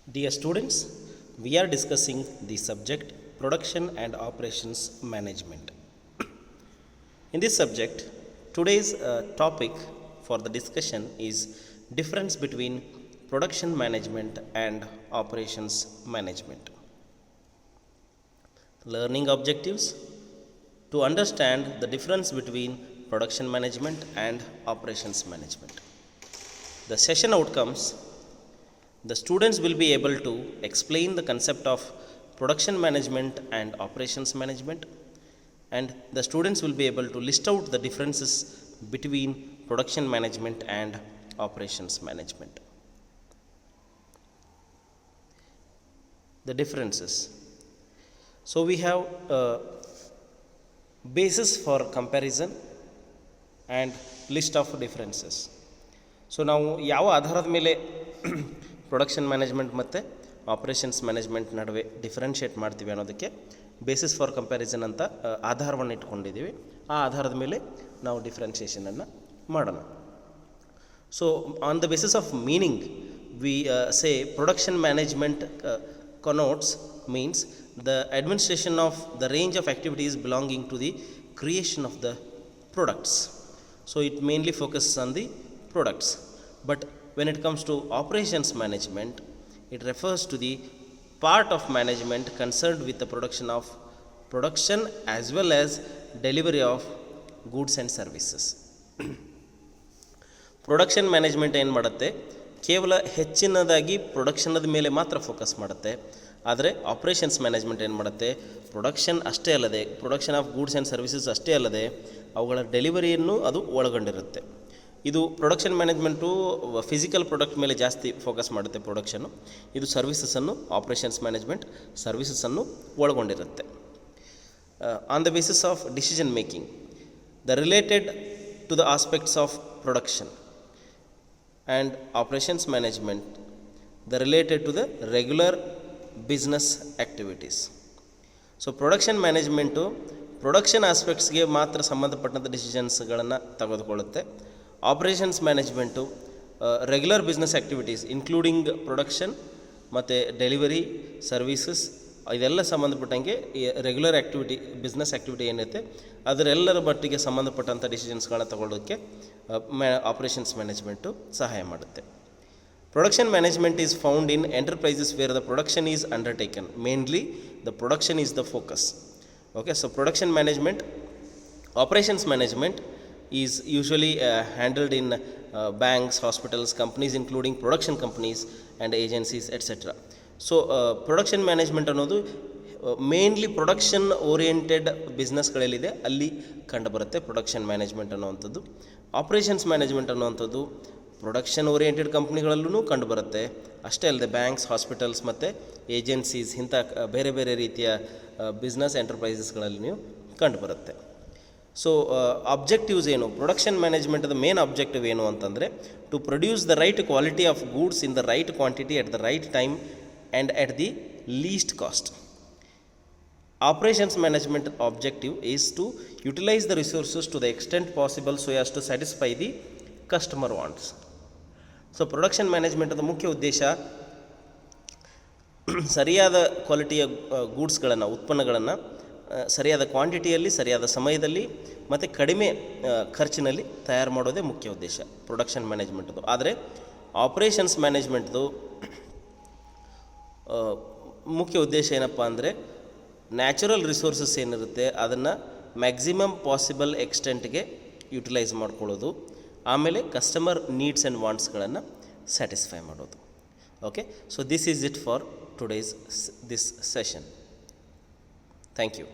Dear students, we are discussing the subject Production and Operations Management. In this subject, today's topic for the discussion is difference between production management and operations management. Learning objectives: to understand the difference between production management and operations management. The session outcomes: the students will be able to explain the concept of production management and operations management, and the students will be able to list out the differences between production management and operations management. The differences. So we have a basis for comparison and list of differences. So ನಾವು ಯಾವ ಆಧಾರದ ಮೇಲೆ production management ಮತ್ತು operations management ನಡುವೆ differentiate ಮಾಡ್ತೀವಿ ಅನ್ನೋದಕ್ಕೆ basis for comparison ಅಂತ ಆಧಾರವನ್ನು ಇಟ್ಕೊಂಡಿದ್ದೀವಿ. ಆ ಆಧಾರದ ಮೇಲೆ ನಾವು ಡಿಫ್ರೆನ್ಷಿಯೇಷನನ್ನು ಮಾಡೋಣ. So on the basis of meaning we say production management connotes means the administration of the range of activities belonging to the creation of the products. So it mainly focuses on the products. But when it comes to operations management, it refers to the part of management concerned with the production as well as delivery of goods and services. Production management ಏನು ಮಾಡುತ್ತೆ, ಕೇವಲ ಹೆಚ್ಚಿನದಾಗಿ ಪ್ರೊಡಕ್ಷನದ ಮೇಲೆ ಮಾತ್ರ focus ಮಾಡುತ್ತೆ. ಆದರೆ operations management ಏನು ಮಾಡುತ್ತೆ, ಪ್ರೊಡಕ್ಷನ್ ಅಷ್ಟೇ ಅಲ್ಲದೆ, production of goods and services ಅಷ್ಟೇ ಅಲ್ಲದೆ ಅವುಗಳ ಡೆಲಿವರಿಯನ್ನು ಅದು ಒಳಗೊಂಡಿರುತ್ತೆ. ಇದು ಪ್ರೊಡಕ್ಷನ್ ಮ್ಯಾನೇಜ್ಮೆಂಟು ಫಿಸಿಕಲ್ ಪ್ರಾಡಕ್ಟ್ ಮೇಲೆ ಜಾಸ್ತಿ ಫೋಕಸ್ ಮಾಡುತ್ತೆ ಪ್ರೊಡಕ್ಷನ್ನು. ಇದು ಸರ್ವಿಸಸನ್ನು, ಆಪ್ರೇಷನ್ಸ್ ಮ್ಯಾನೇಜ್ಮೆಂಟ್ ಸರ್ವಿಸಸನ್ನು ಒಳಗೊಂಡಿರುತ್ತೆ. On the basis of decision making, the related to the aspects of production and operations management, the related to the regular business activities. So production management production ಆಸ್ಪೆಕ್ಟ್ಸ್ಗೆ ಮಾತ್ರ ಸಂಬಂಧಪಟ್ಟಂಥ ಡಿಸಿಷನ್ಸ್ಗಳನ್ನು ತೆಗೆದುಕೊಳ್ಳುತ್ತೆ. Operations management regular business activities including production ಮತ್ತು delivery services ಇದೆಲ್ಲ ಸಂಬಂಧಪಟ್ಟಂಗೆ regular activity business activity ಏನಿರುತ್ತೆ ಅದರೆಲ್ಲರ ಮಟ್ಟಿಗೆ ಸಂಬಂಧಪಟ್ಟಂಥ ಡಿಸಿಷನ್ಸ್ಗಳನ್ನ ತಗೊಳ್ಳೋದಕ್ಕೆ ಆಪ್ರೇಷನ್ಸ್ ಮ್ಯಾನೇಜ್ಮೆಂಟು ಸಹಾಯ ಮಾಡುತ್ತೆ. Production management is found in enterprises where the production is undertaken. Mainly the production is the focus. Okay, so production management, operations management is usually handled in banks, hospitals, companies including production companies and agencies etcetera. So production management ಅನ್ನೋದು mainly production oriented ಬಿಸ್ನೆಸ್ಗಳಲ್ಲಿದೆ ಅಲ್ಲಿ ಕಂಡುಬರುತ್ತೆ production management ಅನ್ನುವಂಥದ್ದು. Operations management ಅನ್ನುವಂಥದ್ದು production oriented ಕಂಪ್ನಿಗಳಲ್ಲೂ ಕಂಡುಬರುತ್ತೆ. ಅಷ್ಟೇ ಅಲ್ಲದೆ ಬ್ಯಾಂಕ್ಸ್, ಹಾಸ್ಪಿಟಲ್ಸ್ ಮತ್ತು ಏಜೆನ್ಸೀಸ್ ಇಂಥ ಬೇರೆ ಬೇರೆ ರೀತಿಯ ಬಿಸ್ನೆಸ್ ಎಂಟರ್ಪ್ರೈಸಸ್ಗಳಲ್ಲಿಯೂ ಕಂಡುಬರುತ್ತೆ. ಸೊ ಅಬ್ಜೆಕ್ಟಿವ್ಸ್ ಏನು, ಪ್ರೊಡಕ್ಷನ್ ಮ್ಯಾನೇಜ್ಮೆಂಟದ ಮೇನ್ ಅಬ್ಜೆಕ್ಟಿವ್ ಏನು ಅಂತಂದರೆ to produce the right quality of goods in the right quantity at the right time and at the least cost. Operations management objective is to utilize the resources to the extent possible so as to satisfy the customer wants. So production ಮ್ಯಾನೇಜ್ಮೆಂಟದ ಮುಖ್ಯ ಉದ್ದೇಶ ಸರಿಯಾದ ಕ್ವಾಲಿಟಿಯ ಗೂಡ್ಸ್ಗಳನ್ನು, ಉತ್ಪನ್ನಗಳನ್ನು ಸರಿಯಾದ ಕ್ವಾಂಟಿಟಿಯಲ್ಲಿ, ಸರಿಯಾದ ಸಮಯದಲ್ಲಿ ಮತ್ತು ಕಡಿಮೆ ಖರ್ಚಿನಲ್ಲಿ ತಯಾರು ಮಾಡೋದೇ ಮುಖ್ಯ ಉದ್ದೇಶ ಪ್ರೊಡಕ್ಷನ್ ಮ್ಯಾನೇಜ್ಮೆಂಟ್ದು. ಆದರೆ ಆಪ್ರೇಷನ್ಸ್ ಮ್ಯಾನೇಜ್ಮೆಂಟ್ದು ಮುಖ್ಯ ಉದ್ದೇಶ ಏನಪ್ಪ ಅಂದರೆ ನ್ಯಾಚುರಲ್ ರಿಸೋರ್ಸಸ್ ಏನಿರುತ್ತೆ ಅದನ್ನು ಮ್ಯಾಕ್ಸಿಮಮ್ ಪಾಸಿಬಲ್ ಎಕ್ಸ್ಟೆಂಟ್ಗೆ ಯುಟಿಲೈಸ್ ಮಾಡ್ಕೊಳ್ಳೋದು, ಆಮೇಲೆ ಕಸ್ಟಮರ್ ನೀಡ್ಸ್ ಆ್ಯಂಡ್ ವಾಂಟ್ಸ್ಗಳನ್ನು ಸ್ಯಾಟಿಸ್ಫೈ ಮಾಡೋದು. Okay, so this is it for today's this session. Thank you.